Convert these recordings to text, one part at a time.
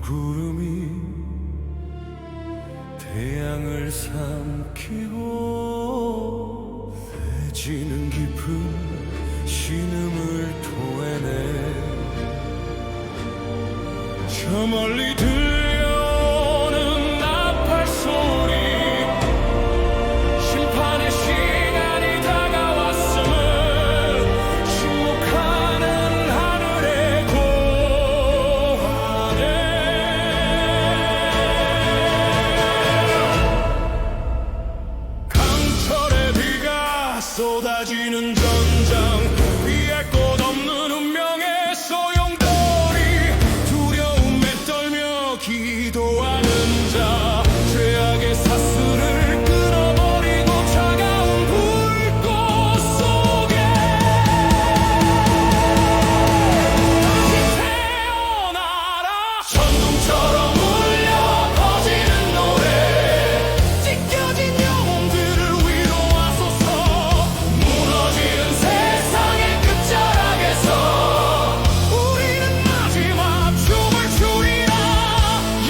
구름이 태양을 삼키고 새지는 깊은 신음을 토해내. 저 멀리 들려오는 나팔 소리, 심판의 시간이 다가왔음을 침묵하는 하늘에 고하네. 강철의 비가 쏟아지는 전장 위에 꽃 없는 운명의 소용돌이, 두려움에 떨며 기도하는 자, 죄악의 사슬을 끊어버리고 차가운 불꽃 속에 다시 태어나라. 천둥처럼 울려 퍼지는 노래, 찢겨진 영혼들을 위로하소서. 무너지는 세상의 끝자락에서 우리는 마지막 춤을 추리라.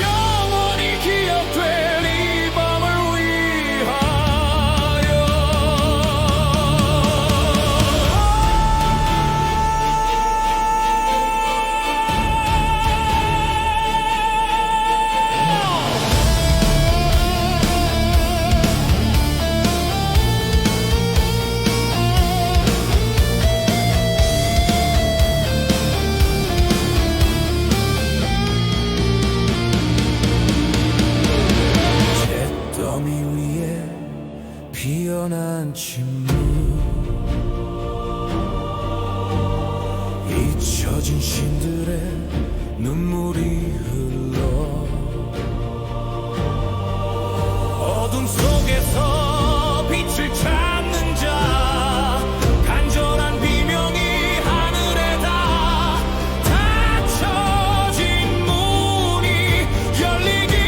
영원히 기억될 이 밤을 잿더미 위에 피어난 침묵, 잊혀진 신들의 눈물이 흘러 어둠 속에서 빛을 찾는 자, 간절한 비명이 하늘에 닿아 닫혀진 문이 열리길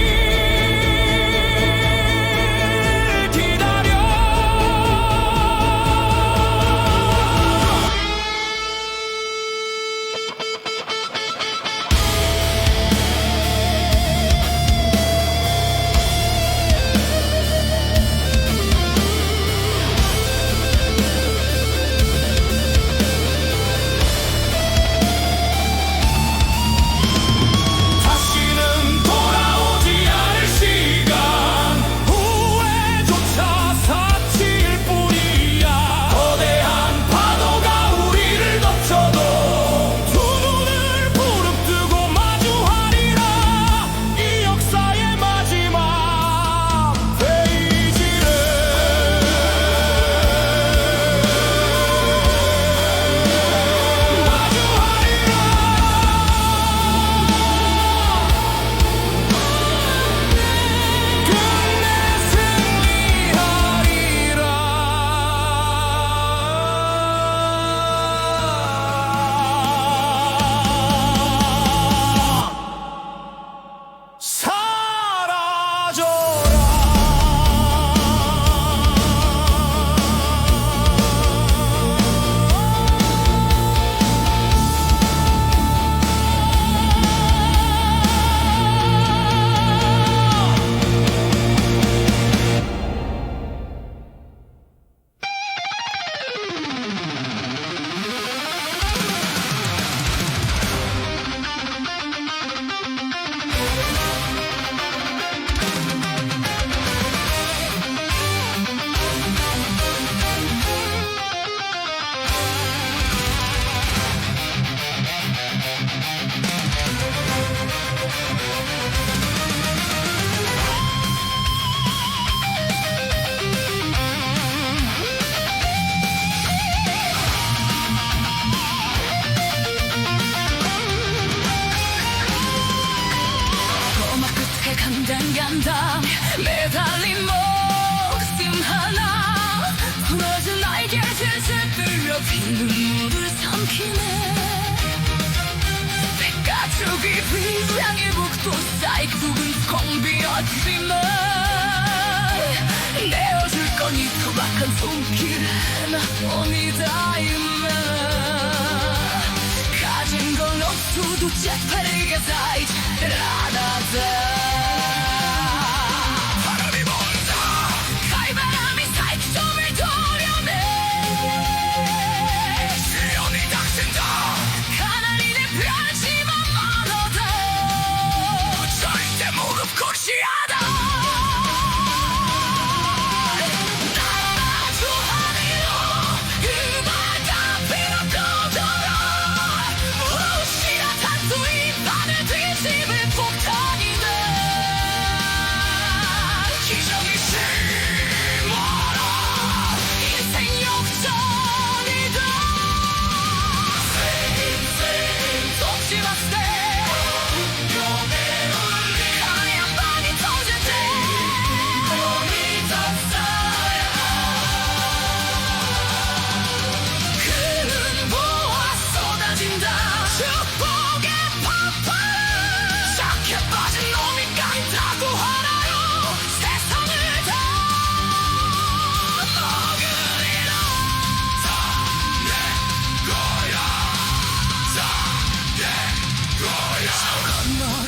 기다려. 다시는 돌아오지 않을 시간, 후회조차 사치일 뿐이야. 거대한 파도가 우리를 덮쳐도 두 눈을 부릅뜨고 마주하리라. 이 역사의 마지막 페이지를 마주하리라. 끝내 승리하리라. 꼬마 끝에 간당간당 매달린 목숨 하나, 부러진 날개를 슬슬 끌려 빈 눈물을 삼키네. 백가죽이 휘황의 북도 쌓이 굵은 콩 비었지만 내어줄 건 이 투박한 손길에 나뿐이다. 임마 가진 건 없어도 재빠르게 다 잊으라.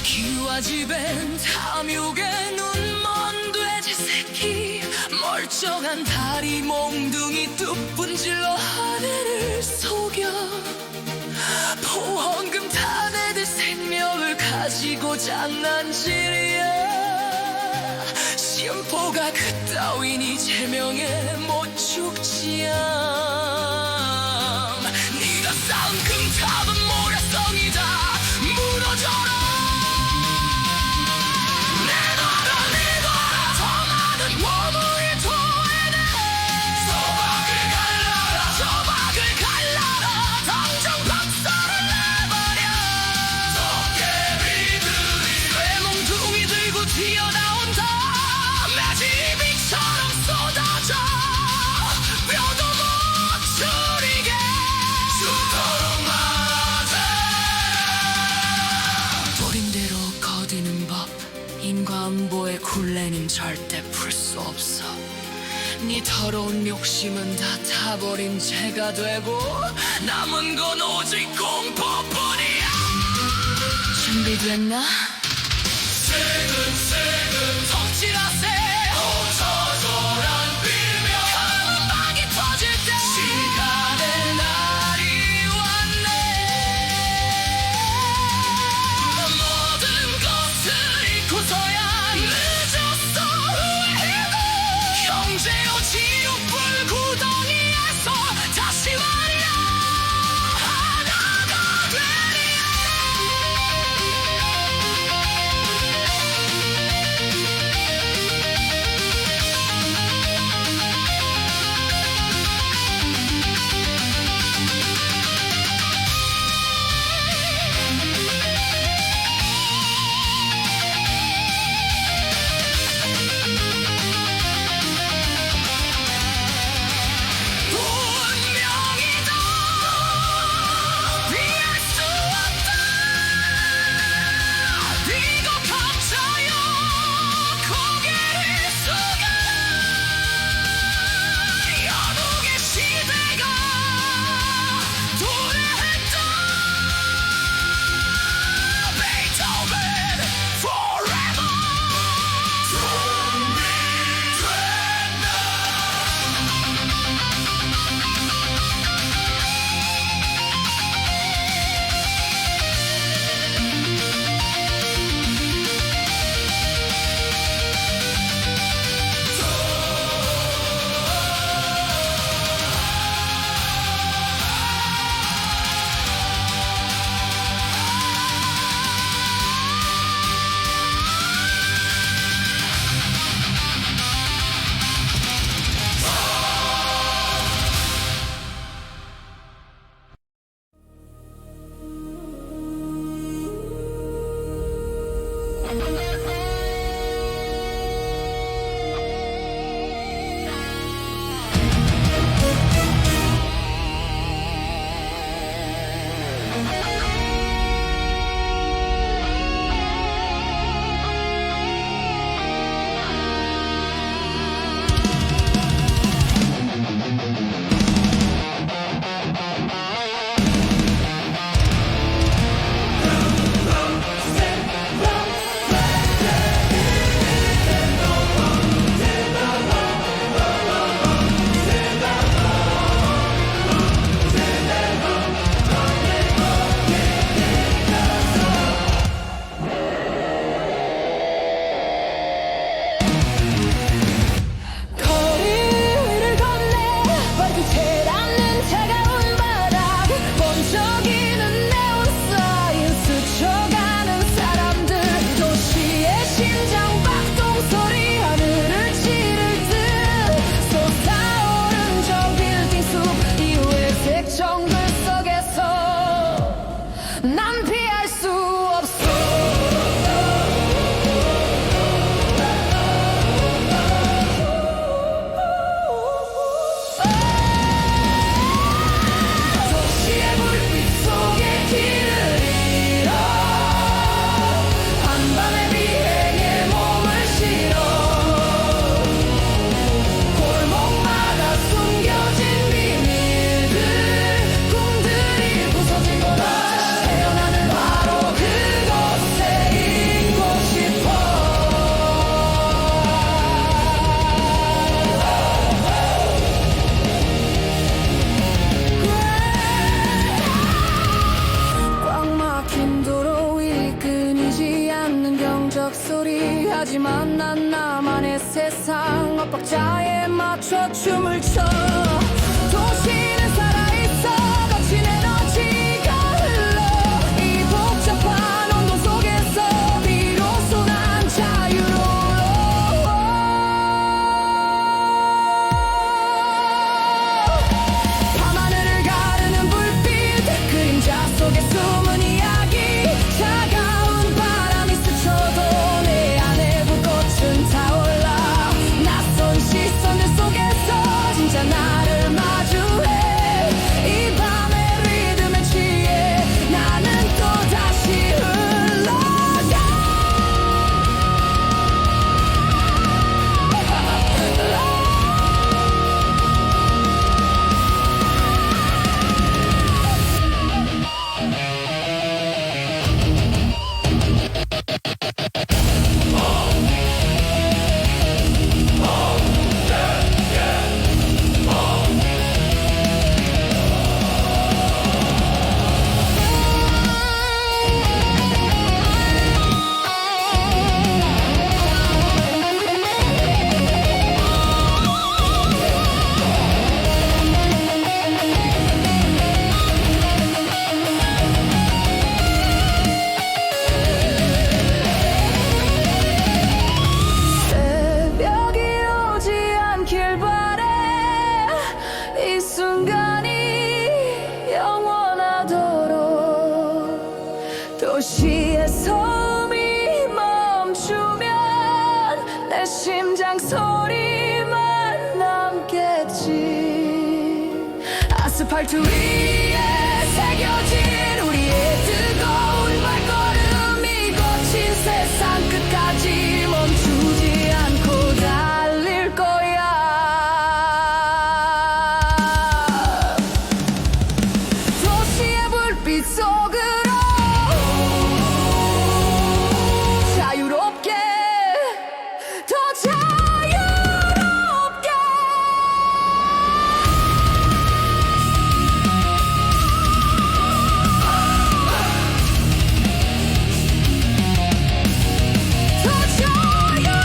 기와 집엔 탐욕에 눈먼 돼지 새끼 멀쩡한 다리 몽둥이 뚝분질러 하늘을 속여 보험금 타내듯 생명을 가지고 장난질이야 심포가 그따위니 제명에 못 죽지야 네가 쌓은 금탑은 모략성이다 무너져라 내놔라 더 많은 몸을 토해내 소박을 갈라라 당장 박살을 내버려 도깨비들이 쇠몽둥이 들고 튀어나온다 매지빅처럼 쏟아져 뼈도 못 추리게 죽도록 말하자 도림대로 거드는 법 인과응보의 굴레는 절대 풀 수 없어 네 더러운 욕심은 다 타버린 죄가 되고 남은 건 오직 공포뿐이야 준비됐나? 세금 성질하세 호저조란 빌며 한방이 터질 때 시간의 날이 왔네 모든 것을 잊고서야 늦었어 후회해도 형제여 지옥불 구덩이에서 다시 말이야 하나가 되리라 적소리 하지만 난 나만의 세상 엇박자에 맞춰 춤을 춰 도시는 살아있어 거친 에너지가 흘러 이 복잡한 온도 속에서 비로소 난 자유로워 밤하늘을 가르는 불빛 그림자 속에 숨은 이야기 차가운 바람이 스쳐도 내 안에 불꽃은 타올라 낯선 시선들 속에서 진짜 나를 마주해 이 밤의 리듬에 취해 나는 또다시 흘러가 새벽이 오지 않길 바래 이 순간이 영원하도록 도시의 소음이 멈추면 내 심장 소리만 남겠지 아스팔트 위에 새겨진 우리의 뜨거운 발걸음이 거친 세상 끝까지 멈추지 않고 달릴 거야 도시의 불빛 속으로 자유롭게 더 자유롭게 더 자유롭게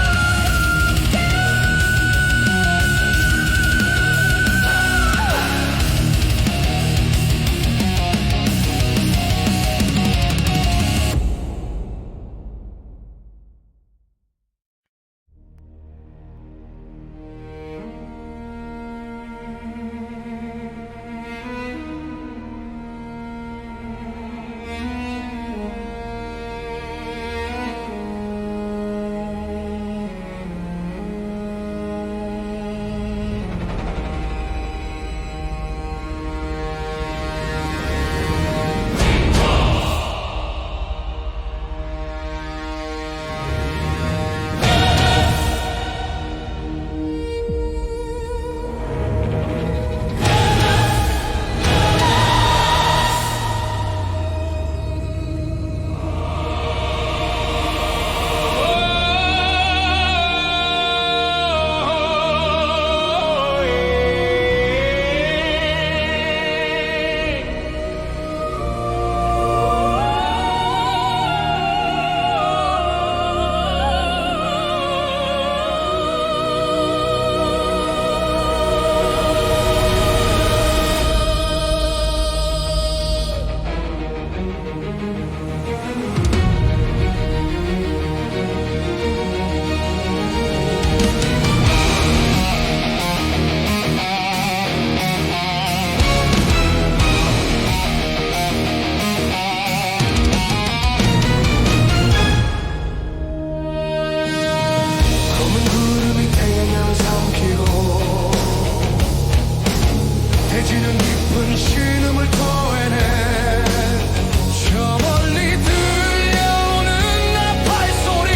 검은 구름이 태양을 삼키고 대지는 깊은 신음을 토해내 저 멀리 들려오는 나팔 소리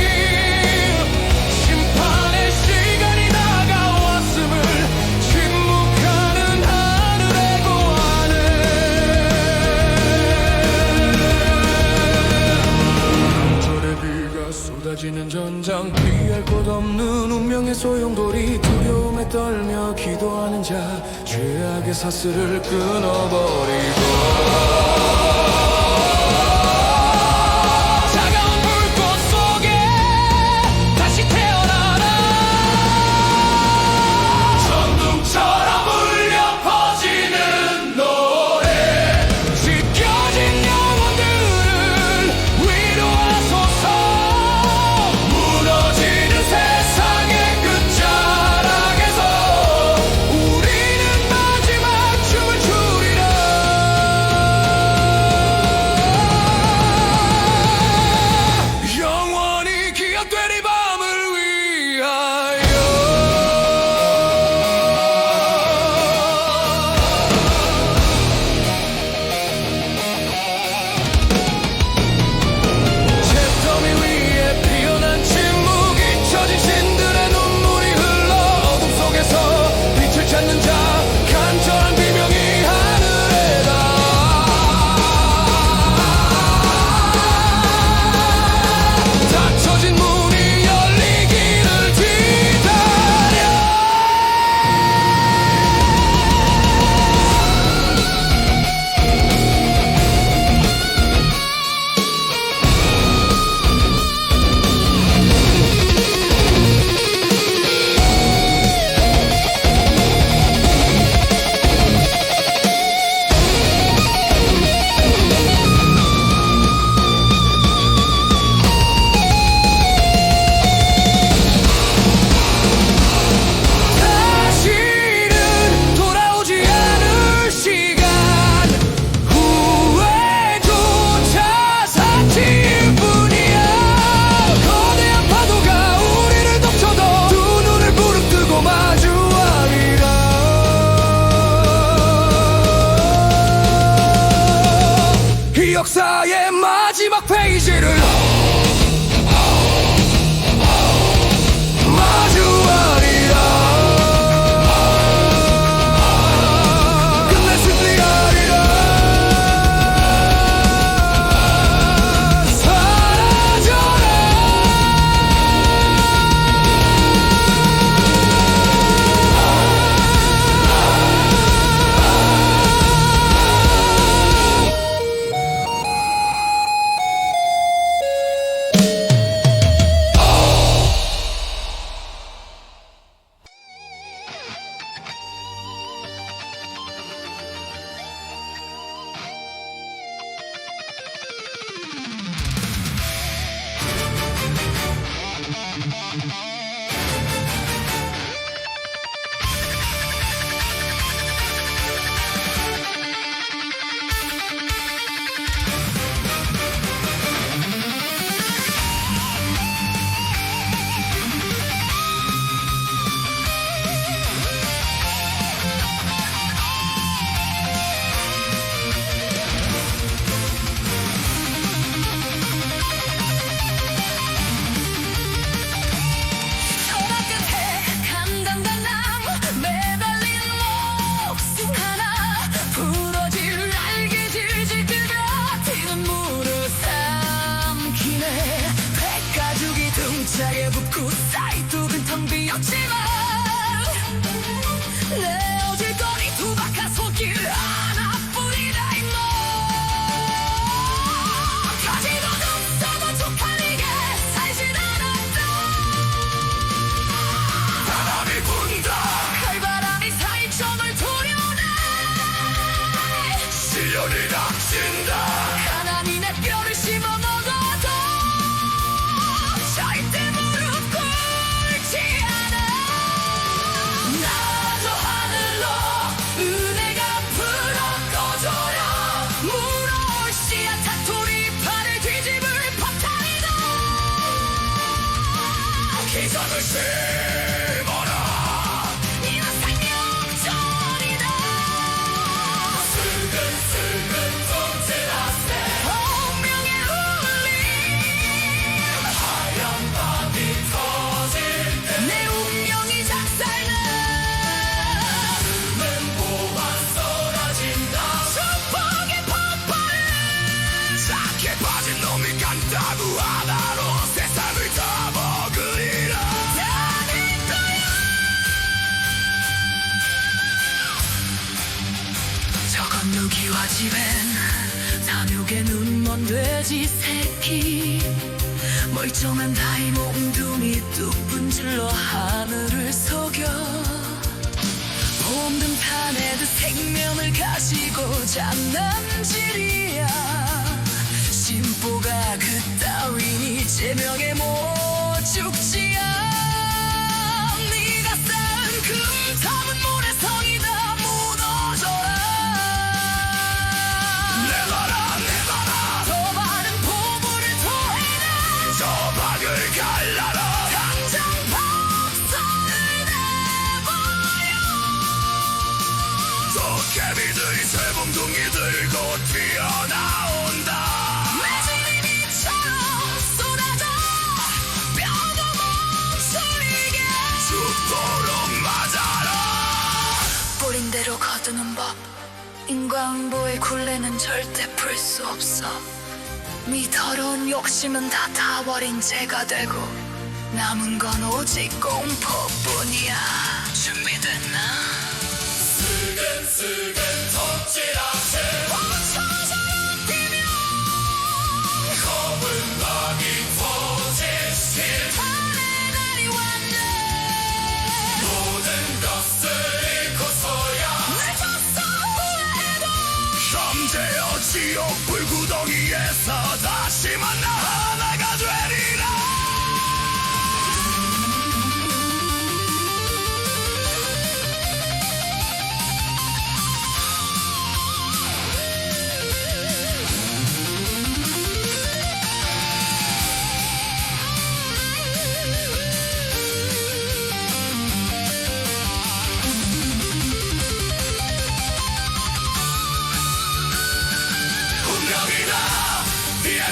심판의 시간이 다가왔음을 침묵하는 하늘의 고안에 절의 비가 쏟아지는 전장 피할 곳 없는 운명의 소용돌이 두려움에 떨며 기도하는 자 죄악의 사슬을 끊어버리고 차가운 불꽃 속에 마지막 페이지를 마주하리라. 끝내 승리하리라. 사라져라. 소라 끝에 감당된 나무 매달린 목숨 하나 부러질 날개 질질 끌며 튀는 물을 삼키네. 백가죽이 등짝에 붙고 사이뚝은 텅 비었지만 내어질 거리 두박한 손길 하나뿐이다 임마. 가지도 없어도 쪽팔리게 살진 않았다. 바람이 분다. 칼바람이 사이점을 도려내. 시련이 닥친다. 가난이 내 뼈를 씹어 먹어도 절대 무릎 꿇지 않아. 나저 하늘로 은혜가 불어 꺼져라. 물어올 씨앗 닭토리 팔을 뒤집을 폭탄이다. 기적을 심어라. 이건 생명전이다. 슬근 통제라세. 운명의 울림. 하얀 밤이 터질 때 내 운명이 작살나. 멘보만 쏟아진다. 축복의 폭발. 작게 빠진 놈이 간다고 하나로 세상을 다 먹으리라. 나는 거야. 저 건너기와 집엔 탐욕의 눈먼 돼지 새끼. 멀쩡한 다이 몽둥이 뚝 분질러 하늘을 속여. 봄등판에도 생명을 가지고 장난질이야. 심보가 그따위니 제명에 못 죽지야. 네가 쌓은 금탑은 모래성이다. 무너져라. 내봐라 더 많은 보물을 토해라. 저 박을 갈라라. 당장 박살을 내버려. 도깨비들이 쇠봉둥이들 곧 튀어나온다. 매질이처럼 쏟아져. 뼈도 멈추리게. 죽도록 맞아라. 뿌린 대로 거두는 법. 인과응보의 굴레는 절대 풀 수 없어. 네 더러운 욕심은 다 타버린 죄가 되고 남은 건 오직 공포뿐이야. 준비됐나? 슬근 덕질하세. 멈춰져라 뛰며. 검은 막이 터질 하늘의 날이 왔네. 모든 것을 잃고서야 늦었어 후회해도. 잠재어 지옥 불구덩이에서 다시 만나 하나가 되리라.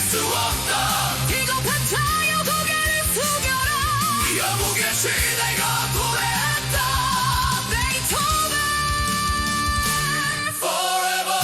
수 시대가 도래했다 베이토벤 Forever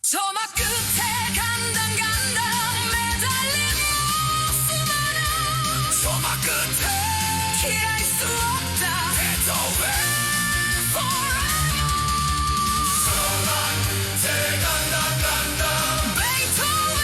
저막 끝에 간당 매달린 모습만은 저막 끝에 피할 수 없다 베토벤 Forever 저막 끝에 간당 베이토벤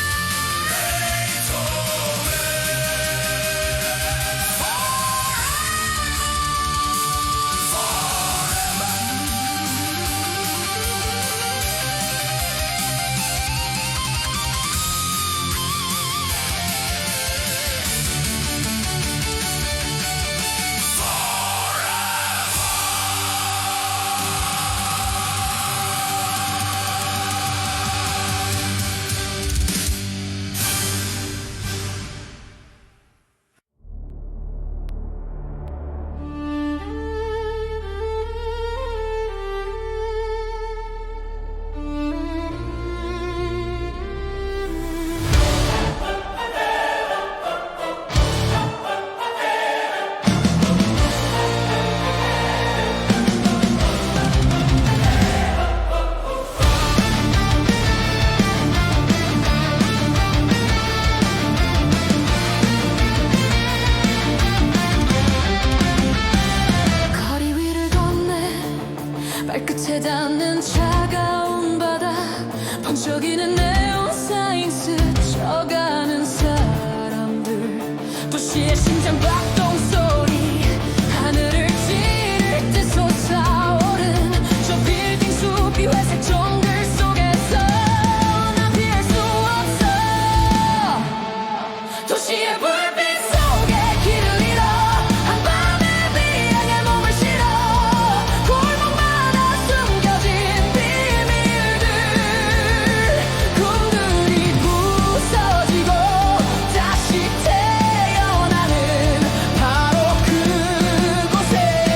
거리 위를 걷네 발끝에 닿는 차가운 바다 번쩍이는 네온 사인 스쳐가는 사람들 도시의 심장 박동 소리 하늘을 찌를 듯 솟아오른 저 빌딩 숲이 회색 정글 속에서 난 피할 수 없어 도시의 불빛 속에 길을 잃어 한밤의 비행에 몸을 실어 골목마다 숨겨진 비밀들 꿈들이 부서지고 다시 태어나는 바로 그곳에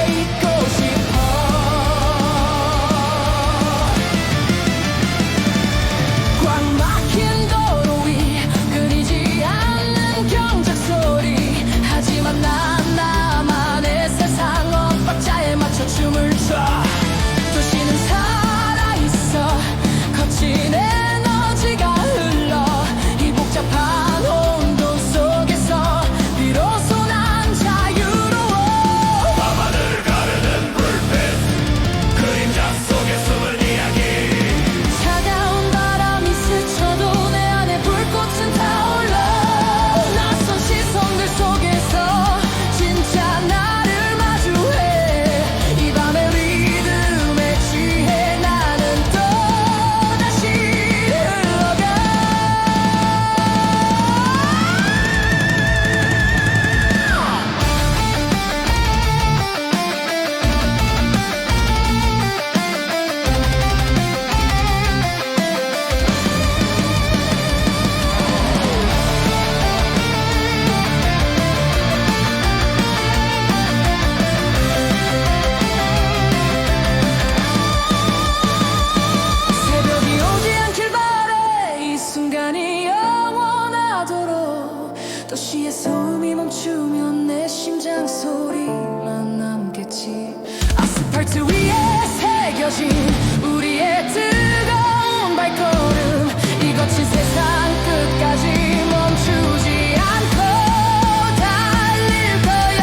있고 싶어 꽉 막힌 도로 위 끊이지 않는 경적 소리 하지만 난 나만의 세상 엇박자에 맞춰 춤을 춰 도시는 살아있어 거친 에너지가 흘러 이 복잡한 혼돈 속에서 비로소 난 자유로워 밤하늘을 가르는 불빛 그림자 속에 숨은 이야기 차가운 바람이 스쳐도 내 안에 불꽃은 타올라 낯선 시선들 속에서 진짜 나를 마주해 이 밤의 리듬에 취해 나는 또다시 흘러가 새벽이 오지 않길 바래 이 순간이 영원하도록 도시의 소음이 멈추면 내 심장 소리만 남겠지 아스팔트 위에 새겨진 우리의 뜨거운 발걸음 이 거친 세상 끝까지 멈추지 않고 달릴 거야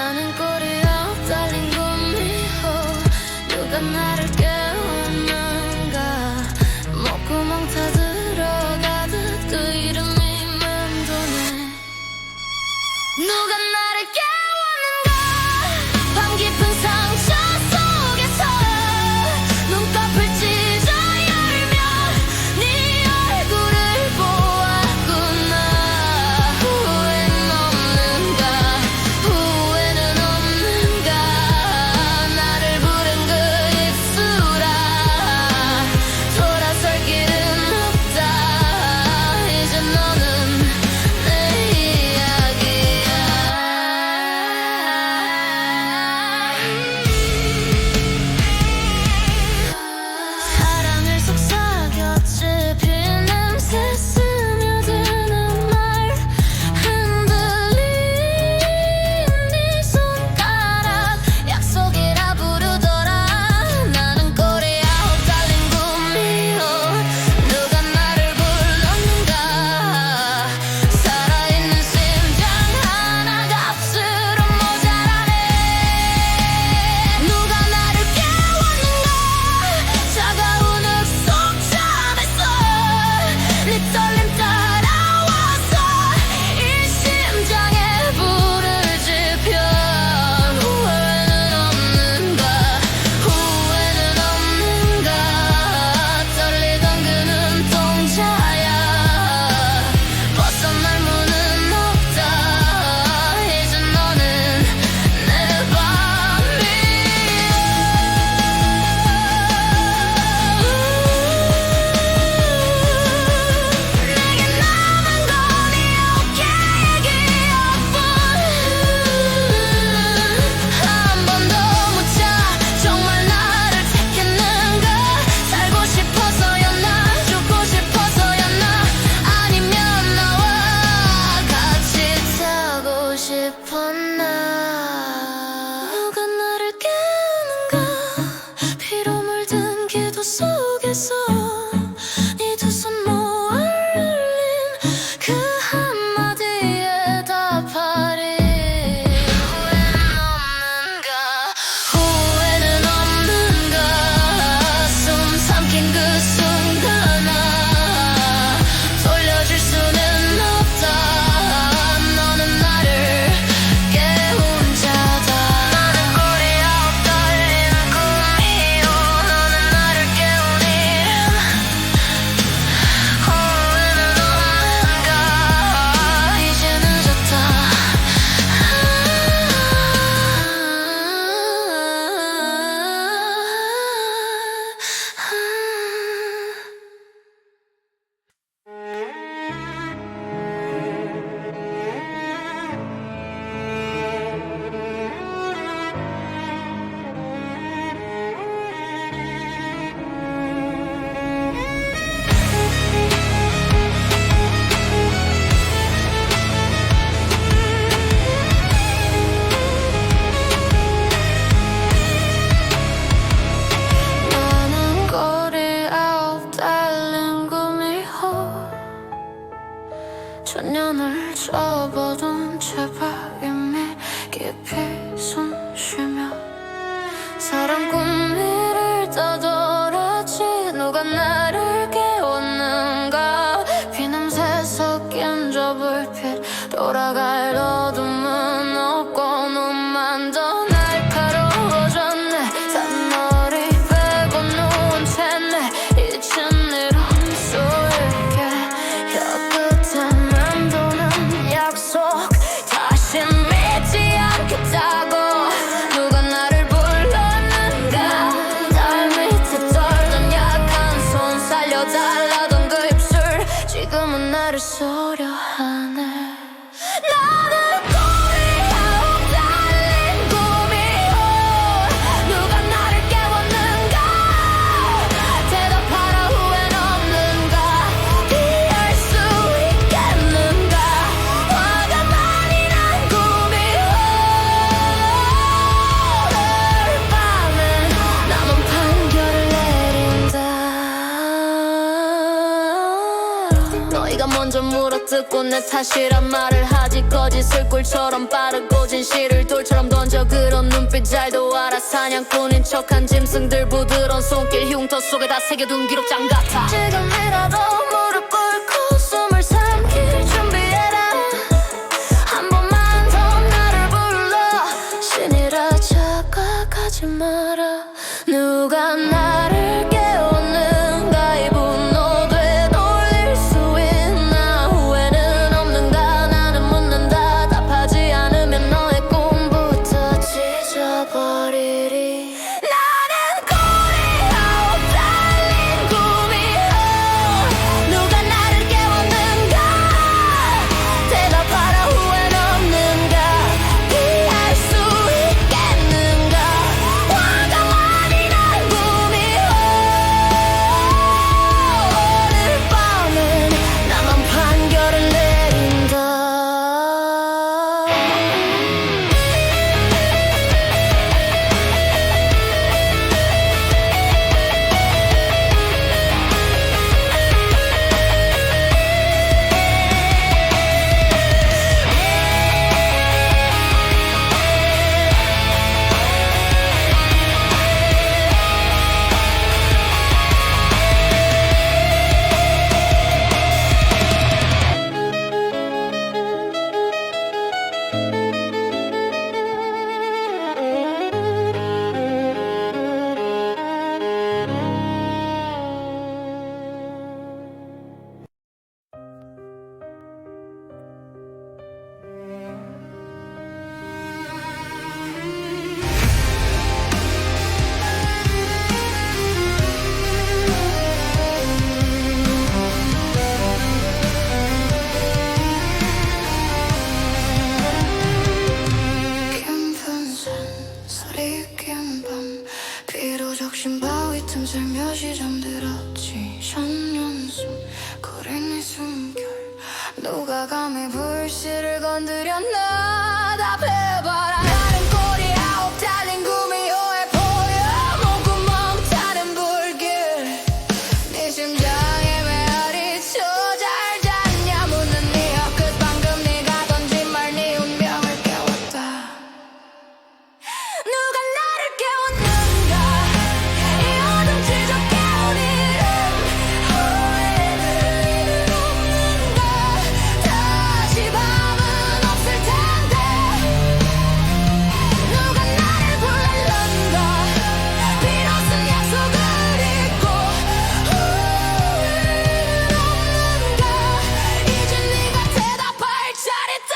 나는 꼴이 없달린 꿈이요 누가 나를 깨웠는가 목구멍 타 들어가듯 그 이름이 맴도네 누가 나를 깨웠는가 밤 깊은 상처 속에서 눈꺼풀 찢어 열면 네 얼굴을 보았구나 후회는 없는가 후회는 없는가 나를 부른 그 입술아 돌아설 길은 없다 이제 너는 내 이야기야 사랑을 속삭였지 피냄새 스며드는 말 흔들린 네 손가락 약속이라 부르더라 나는 꼴이 아홉 달린 꿈이요 누가 나를 불렀는가 살아있는 심장 하나 값으로 모자라네 누가 나를 깨웠는가 차가운 흙속 잠에서 네 떨림 따라와서 이 심장에 불을 지펴 후회는 없는가 후회는 없는가 떨리던 그 눈동자야 벗어날 문은 없다 이제 너는 내 밤이야 내게 남은 건 이렇게 얘기였군 한 번 더 묻자 정말 나를 택했는가 살고 싶어서였나 죽고 싶어서였나 아니면 나와 같이 타고 싶었나 누가 나를 깨우는가 피로 물든 기도 속에서 네 두 손 모아 흘린 그 한마디에 답하리 후회는 없는가 숨 삼킨 그 순간아 돌려줄 수는 없다 너는 나를 깨웠는가 물어뜯고 내 탓이란 말을 하지. 거짓을 꿀처럼 빠르고 진실을 돌처럼 던져. 그런 눈빛 잘도 알아. 사냥꾼인 척한 짐승들 부드러운 손길 흉터 속에 다 새겨둔 기록장 같아. 지금이라도 무릎 꿇고 숨을 삼킬 준비해라. 한 번만 더 나를 불러. 신이라 착각하지 마라. 누가 나를 깨웠는가. 이 분노 되돌릴 수 있나. 후회는 없는가. 나는 묻는다. 답하지 않으면 너의 꿈부터 찢어버리리. 나는 꼬리 아홉 달린 꿈이여. 누가 나를 깨웠는가. 대답하라. 후회는 없는가. 피할 수 있겠는가. 화가 많이 난 꿈이여. 오늘 밤엔 나만 판결을 내린다. 깊은 산소리 낀 밤. 비로적 신바위 틈 살며시 잠들었지. 션년숨 거린 네 숨결. 누가 감히 불씨를 건드렸나. 답해봐라. 나는 꼬리 아홉 달린 구미호에 보여. 목구멍 타는 불길. 네 심장에 메아리 쳐. 잘 잤냐 묻는 네 혀끝. 방금 네가 던진 말 네 운명을 깨웠다. 누가 나를 깨웠는가. 이 어둠 지적 깨운 이름. 후회는 없는가. 다시 밤은 없을 텐데. 누가 나를 불렀는가. 비로소 약속을 잊고. 후회는 없는가. 이제 네가 대답할 차례다.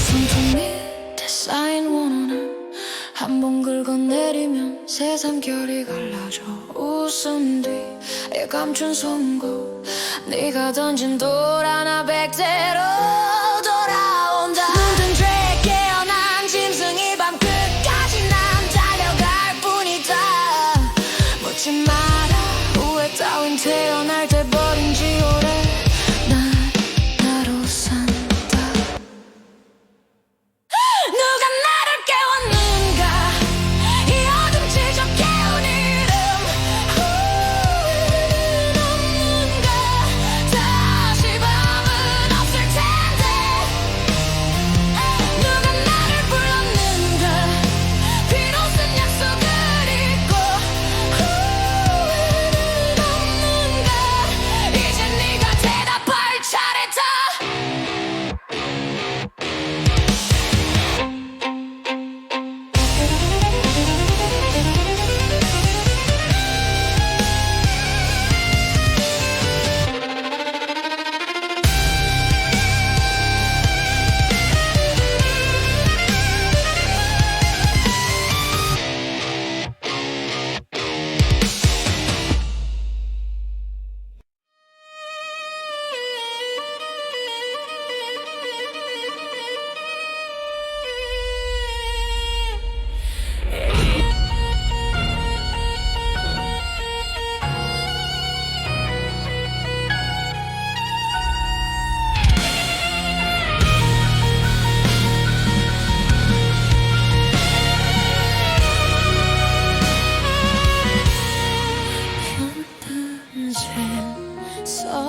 손톱 밑에 쌓인 원혼을 한 번 긁어내리면 새삼결이 갈라져. 웃음 뒤에 감춘 송곳. 네가 던진 돌 하나 백대로 돌아온다. 눈뜬 죄에 깨어난 짐승이 밤 끝까지 난 달려갈 뿐이다. 묻지 마라. 후회 따윈 태어날 때 버린 지 오래. 난 나로 산다. 누가 나를 깨웠는가. 이 어둠 지적 깨운 이름. 후회는 없는가. 다시 밤은 없을 텐데.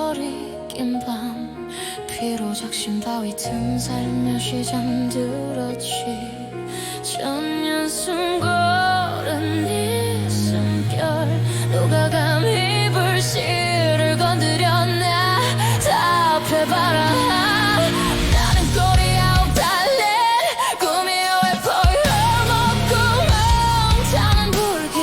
별이 낀 밤 피로 작심 바위 틈 살며시 잠들었지 천년 숨고른 네 숨결 누가 감히 불씨를 건드렸나 답해봐라 나는 꼬리 아홉 달린 구미호의 포효먹고 멍청한 불길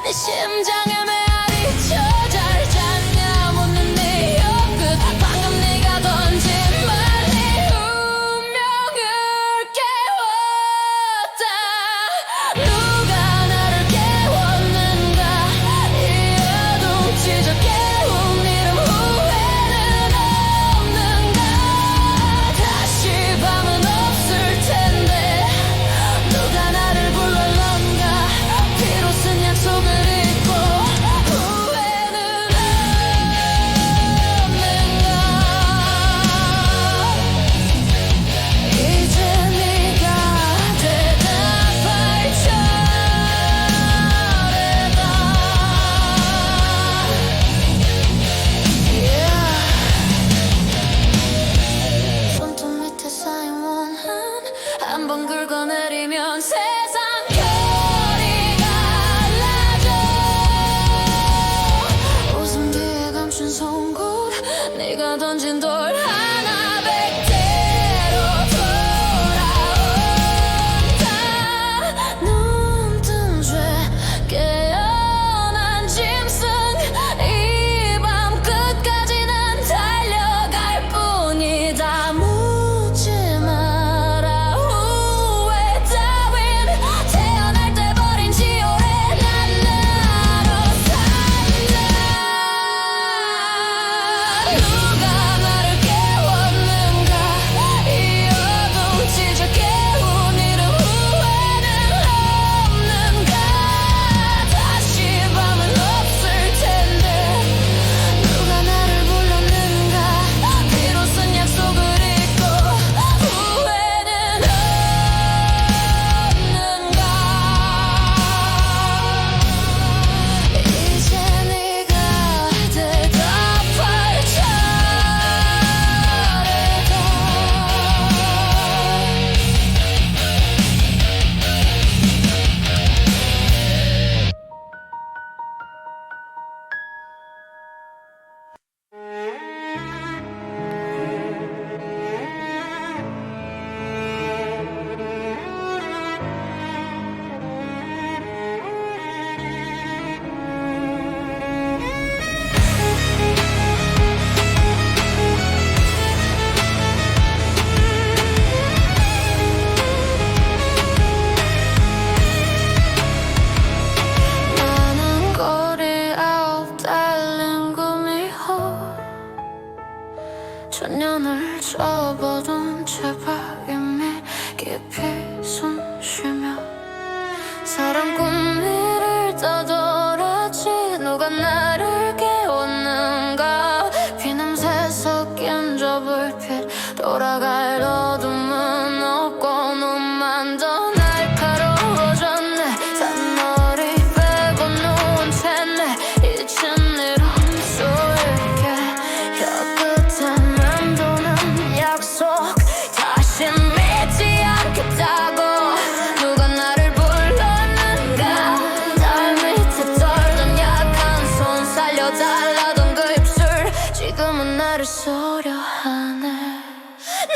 내 심장에 메아리 쳐 잘 잤냐 묻는 네 혀끝 방금 네가 던진 말 네 운명을 깨웠다 누가 나를 깨웠는가 이 어둠 찢어 깨운 이름 후회는 없는가 다시 밤은 없을 텐데 누가 나를 불러던가 피로 쓴 약속을 잊고 후회는 없는가 이제 네가 대답할 차례다 손톱 밑에 쌓인 원한 한 번 긁어내리면 세상 결이 갈라져 웃음 뒤에 감춘 송곳 네가 던진 돌 하나 백대로 돌아온다 눈뜬 죄 깨어난 짐승 이 밤 끝까지는 달려갈 뿐이다 묻지 마라 후회 따윈 태어날 때 버린 지 오래 난 나로 산다 누가 나를 깨웠는가 이 어둠 찢어 깨운 이름 후회는 없는가 다시 밤은 없을 텐데 누가 나를 불렀는가 피로 쓴 약속을 잊고 후회는 없는가 이제 네가 대답할 차례다 나는 꼬리 아홉 달린 구미호 천년을 접어둔 채박 이미 깊이 숨 쉬며 사랑 꿈위를 떠돌았지 누가 나를 깨웠는가 피냄새 섞인 저 불빛 돌아갈 어둠은 없고 눈만 더 날카로워졌네 잔머리 빼고 누운 채내 잊힌 이름 쏠게 혀끝에 맴도는 약속 다신 믿지 않겠다고 누가 나를 불렀는가 달 밑에 떨던 약한 손 살려달라던 그 입술 지금은 나를 쏘려 하네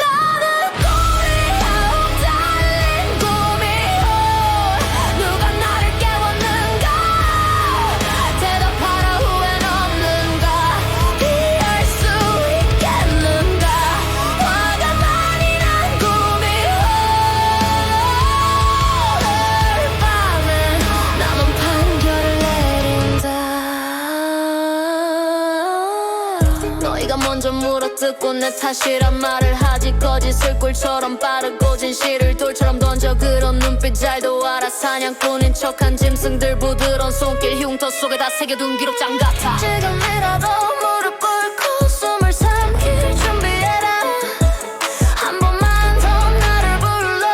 나는 꼬리 아홉 달린 구미호 누가 나를 깨웠는가 대답하라 후회는 없는가 피할 수 있겠는가 화가 많이 난 구미호 오늘 밤에 남은 판결을 내린다 너희가 먼저 물어뜯고 내 탓이란 말을 하지 거짓을 꿀처럼 빠르고 진실을 돌처럼 던져 그런 눈빛 잘도 알아 사냥꾼인 척한 짐승들 부드러운 손길 흉터 속에다 새겨둔 기록장 같아 지금이라도 무릎 꿇고 숨을 삼킬 준비해라 한 번만 더 나를 불러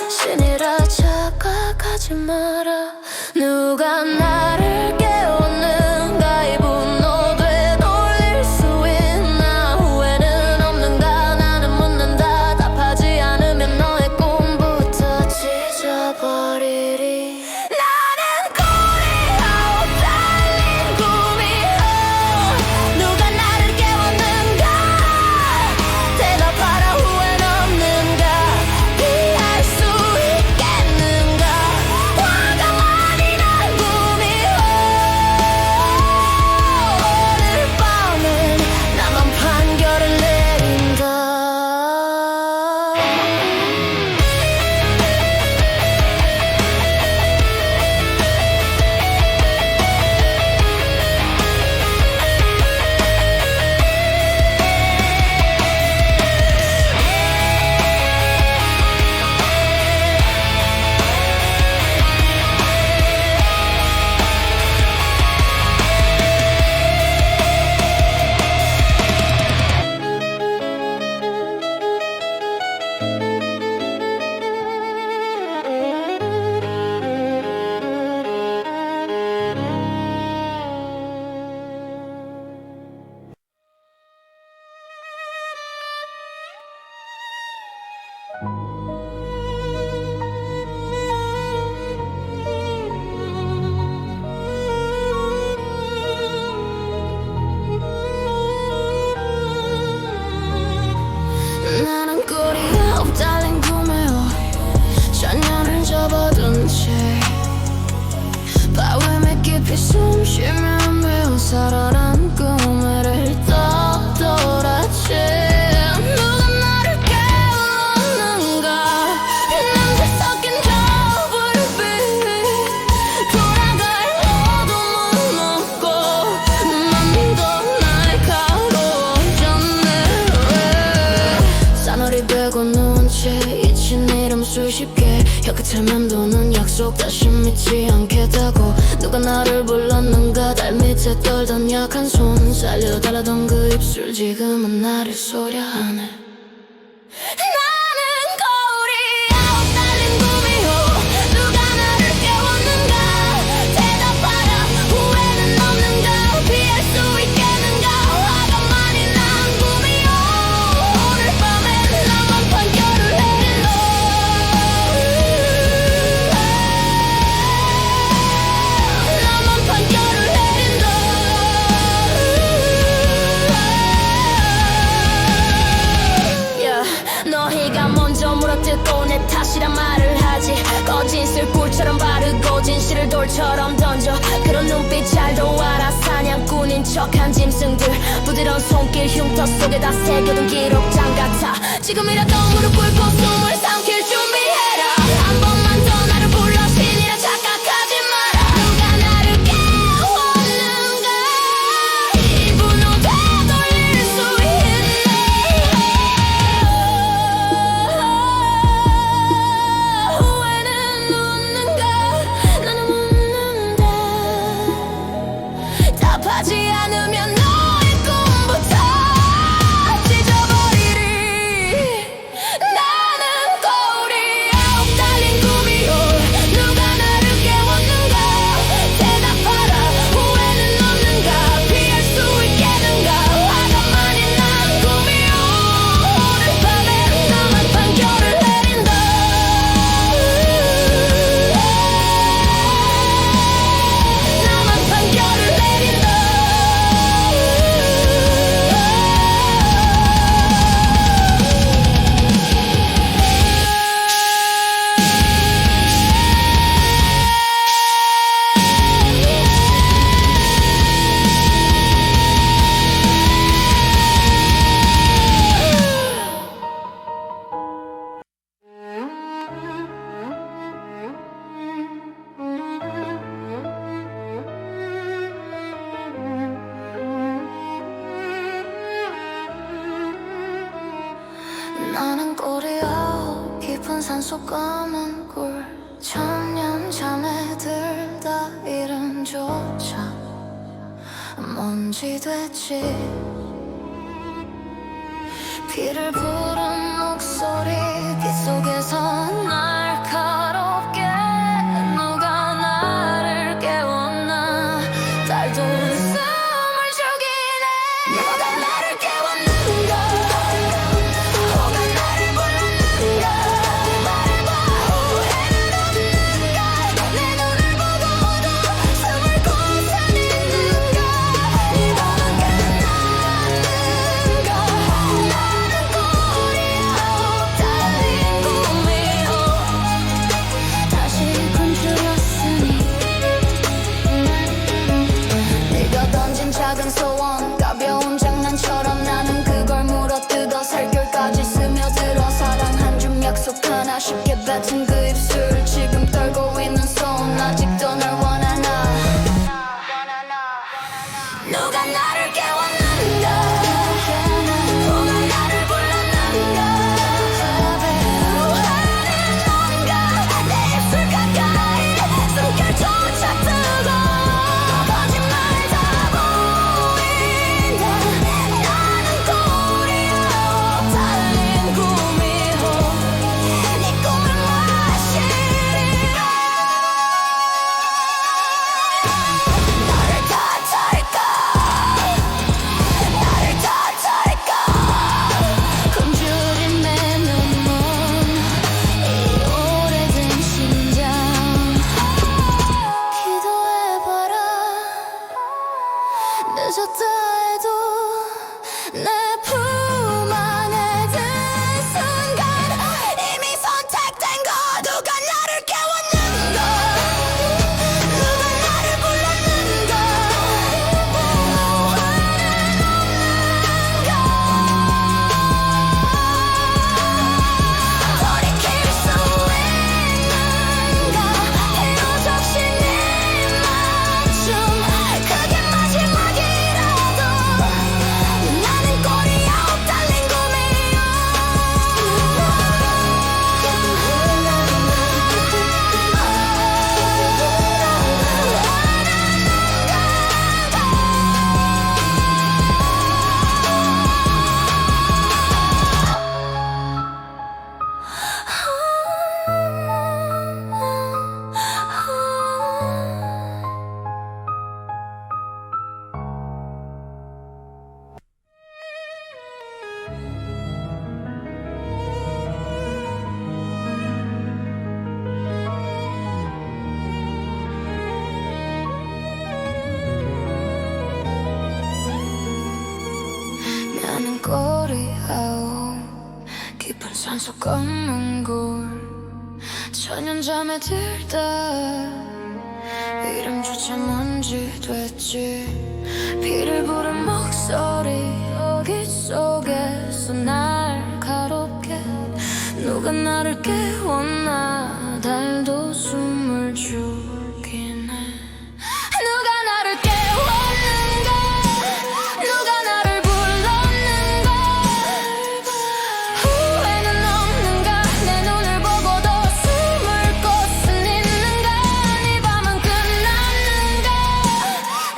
신이라 착각하지 마라 누가 나를 깨웠는가 이 분노돼 놀릴 수 있는 나는 꼴이 없달린 꿈에요 천년을 접어둔 채 바위에 깊이 숨쉬며 매우 살아난 꿈을 떠돌았지 누가 나를 깨우는가 냄새 섞인 저 불빛 돌아갈 어둠은 없고 맘도 날카로워졌네 싸늘이 되고 누운 채 잊힌 이름 수십 개 혀끝에 맴도는 약속 다시 믿지 않겠다고 누가 나를 불렀는가 달 밑에 떨던 약한 손 살려달라던 그 입술 지금은 나를 소려하네 나는 거울이 아웃달린 꿈이요 누가 나를 깨웠는가 대답하라 후회는 없는가 피할 수 있겠는가 화가만이 난 꿈이요 오늘 밤엔 나만 판결을 내린다 나만 판결을 내린다 너희가 먼저 물어뜯고 내 탓이란 말을 하지 거짓 술꿀처럼 바르고 진실을 돌처럼 던져 그런 눈빛 잘도 알아 사냥꾼인 척한 짐승들 부드러운 손길 흉터 속에다 새겨둔 기록장 같아 지금이라도 무릎 꿇고 숨을 삼킬 준비해라 한 번만 더 나를 불러 신이라 착각하지 마라 누가 나를 깨웠는가 이 분노 되돌릴 수 있네 후회는 웃는가 나는 웃는데 답하지 않으면 너의 꿈부터 찢어버리리 나는 거울이 아웃달린 꿈이요 누가 나를 깨웠는가 대답하라 후회는 없는가 피할 수 있겠는가 화가만이 난 꿈이요 오늘 밤엔 나만 판결을 내린다 나만 판결을 내린다 나는 꼴이야 깊은 산속 검은 굴 천년 잠에 들다 이름조차 먼지 됐지 피를 부른 목소리 빗속에서 날카롭게 누가 나를 깨웠나 달도 숨을 죽이네 누가 나를 깨웠는가 누가 나를 불렀는가 말해봐 후회는 없는가 내 눈을 보고 모두 숨을 고사리는가 이번은 끝났는가 나는 꼴이 거리 깊은 산속 걷는 곳 천연잠에 들다 이름조차 뭔지 됐지 피를 부른 목소리 여기 속에서 날카롭게 누가 나를 깨웠나 달도 숨을 죽이네 누가 나를 깨웠는가 누가 나를 불렀는가 후회는 없는가 내 눈을 보고도 숨을 곳은 있는가 이 밤은 끝났는가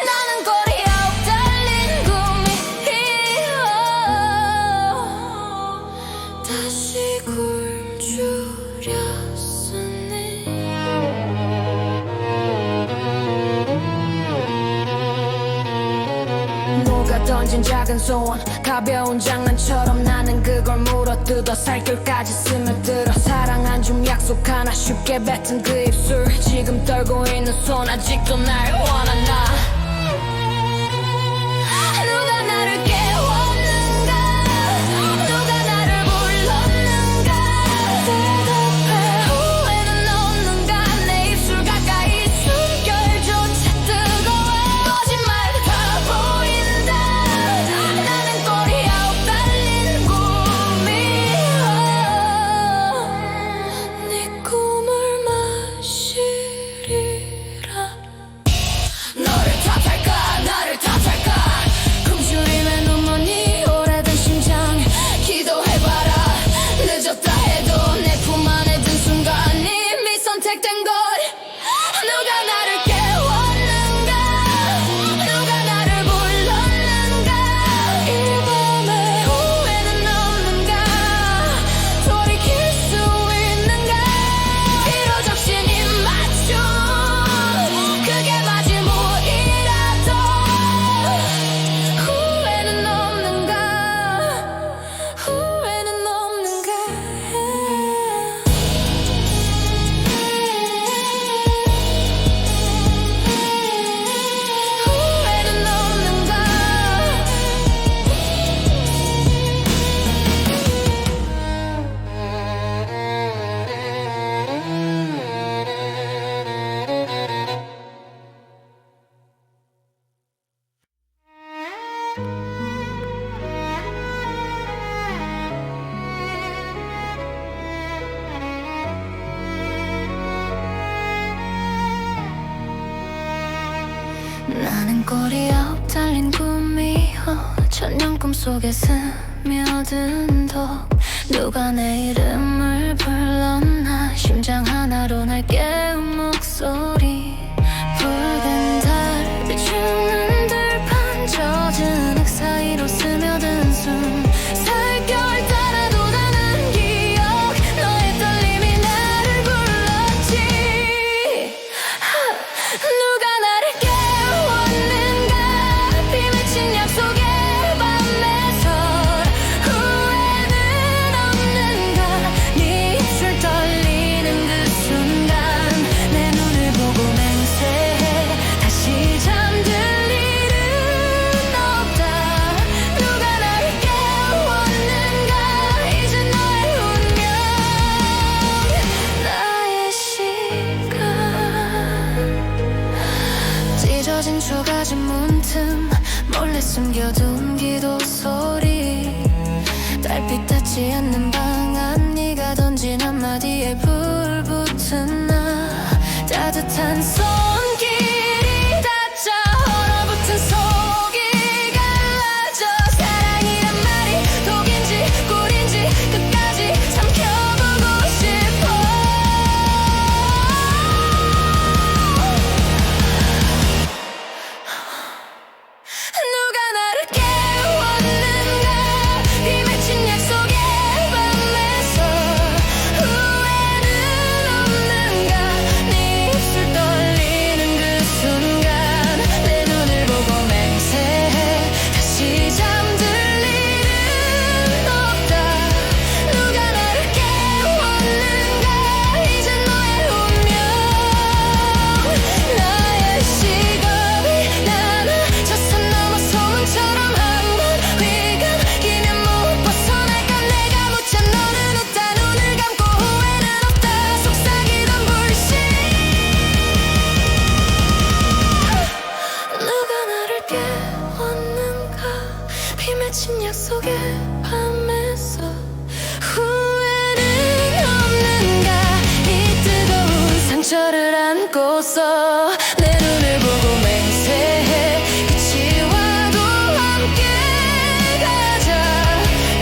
나는 꼬리 아홉 달린 구미여 다시 굶주렸으니 누가 던진 작은 소원 가벼운 장난처럼 나는 그걸 물어뜯어 살결까지 스며들어 사랑 한 줌 약속 하나 쉽게 뱉은 그 입술 지금 떨고 있는 손 아직도 날 원하나 누가 나를 깨웠는가 누가 나를 불렀는가 대답해 후회는 없는가 내 입술 가까이 숨결조차 뜨거워 거짓말 같아 보인다 나는 꼬리 아홉 달린 구미여 네 꿈을 마시리라 너를 탓할까 나를 탓할까 굶주림에 눈먼이 오래된 심장 기도해봐라 늦었다 해도 내 품 안에 든 순간 이미 선택된 것 누가 나를 깨웠는가 누가 나를 불렀는가 이 밤에 후회는 없는가 돌이킬 수 있는가 피로 적신 입맞춤 그게 마지막이라도 후회는 없는가 후회는 없는가 후회는 없는가 나는 꼬리 아홉 달린 구미여 천년 꿈속에 스며든 독 누가 내 이름을 불렀나 심장 하나로 날 깨운 목소리 붉은 달 비추는 들판 젖은 흙 사이로 스며든 숨 살결 따라 돋아난 기억 너의 떨림이 나를 불렀지 누가 나를 깨웠는가 비 맺힌 약속의 밤에서 후회는 없는가 네 입술 떨리는 그 순간 내 눈을 보고 맹세해 다시 잠들 일은 없다 누가 나를 깨웠는가 이제 너의 운명 나의 시간 찢어진 초가지 문틈 몰래 숨겨둔 기도 소리 달빛 닿지 않는 방 안 네가 던진 한마디에 불 붙은 나 따뜻한 손길이 닿자 얼어붙은 속이 갈라져 사랑이란 말이 독인지 꿀인지 끝까지 삼켜보고 싶어 누가 나를 깨웠는가 비 맺힌 약속의 밤에서 후회는 없는가 네 입술 떨리는 상처를 안고서 내 눈을 보고 맹세해 빛이 와도 함께 가자.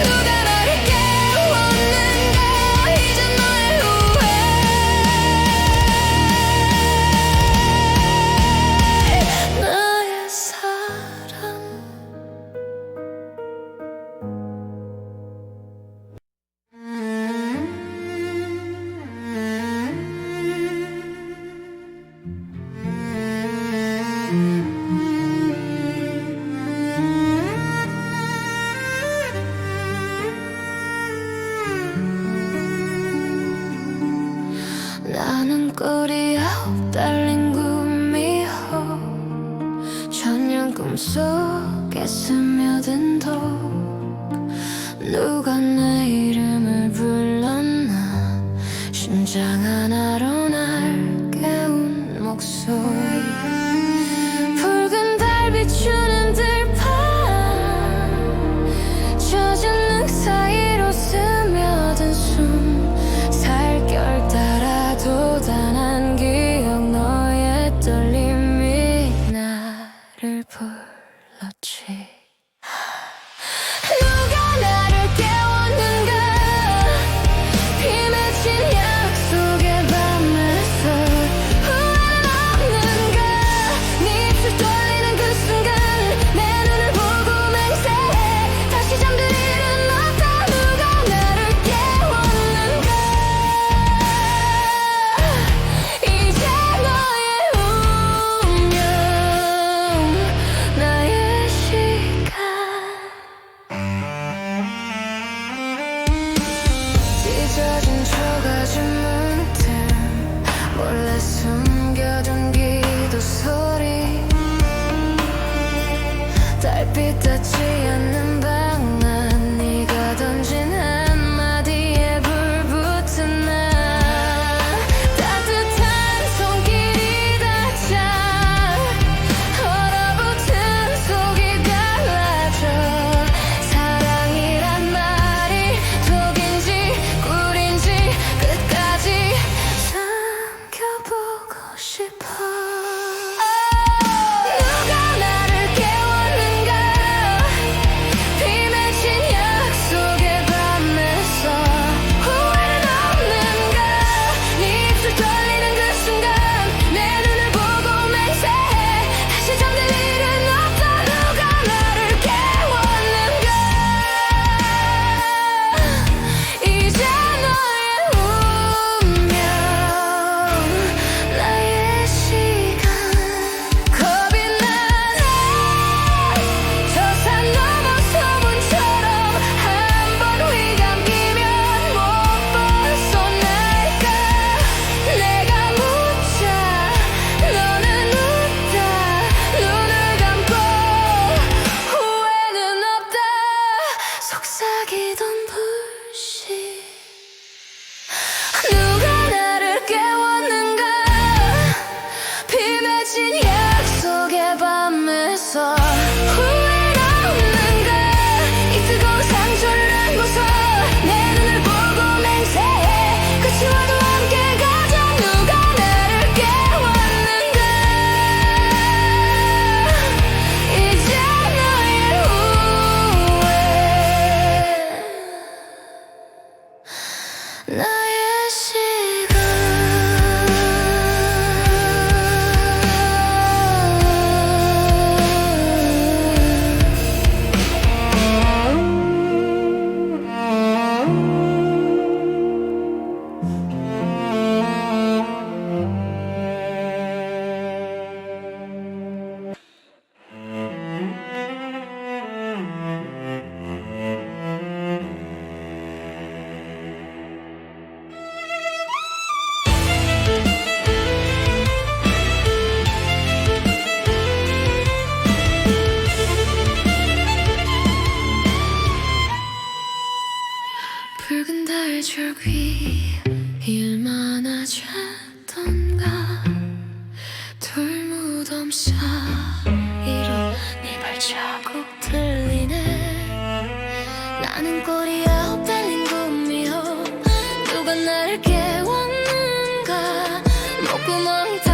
누가 나를 깨웠는가 이젠 너의 후회. 나의 사랑 나는 꿀이 아홉 달린 구미호 천년 꿈속에 스며든 독. 누가 내 이름을 불렀나 심장 하나로 날 깨운 목소리. 붉은 달 비추는 들판 젖은 흙 사이로 스며든 숨. 살결 따라도 단 한 기억 너의 떨림이 나를 불렀지. 누가 나를 깨웠는가 비 맺힌 약속의 밤에서 후회는 없는가. 네 입술 떨리는 그 순간 내 눈을 보고 맹세해 다시 잠들 일은 없다. 누가 나를 깨웠는가. 이제 너의 운명 나의 시간. 찢어진 초가집 문틈 몰래 숨겨둔 기도 소리. 달빛 닿지 않는 방안 네가 던진 한마디에 불붙은 나. 따뜻한 손길이 닿자 얼어붙은 속이 갈라져. 사랑이란 말이 독인지 꿀인지 끝까지 삼켜보고 싶어. 누가 나를 깨웠는가 비 맺힌 약속의 밤에서 후회는 없는가. 네 입술 떨리는 그 순간 내 눈을 보고 맹세해 다시 잠들 일은 없다. 누가 나를 깨웠는가. 이제 너의 운명 나의 시간. 겁이 나네 저 산 넘어 소문처럼 한 번 휘감기면 못 벗어날까. 내가 묻자 너는 웃다 눈을 감고 후회는 없다. 속삭이던 불씨. 누가 나를 깨웠는가 비 맺힌 약속의 밤에서 후회는 없는가. 이 뜨거운 상처를 안고서 내 눈을 보고 맹세해 끝이 와도 함께 가자. 누가 나를 깨웠는가. 이제 너의 후회 나의 시간. 붉은 달줄기 일만 하자던가. 돌무덤 사이로 네 발자국 들리네. 나는 꼴이 아홉 달린 구미호. 누가 나를 깨웠는가. 콧구멍이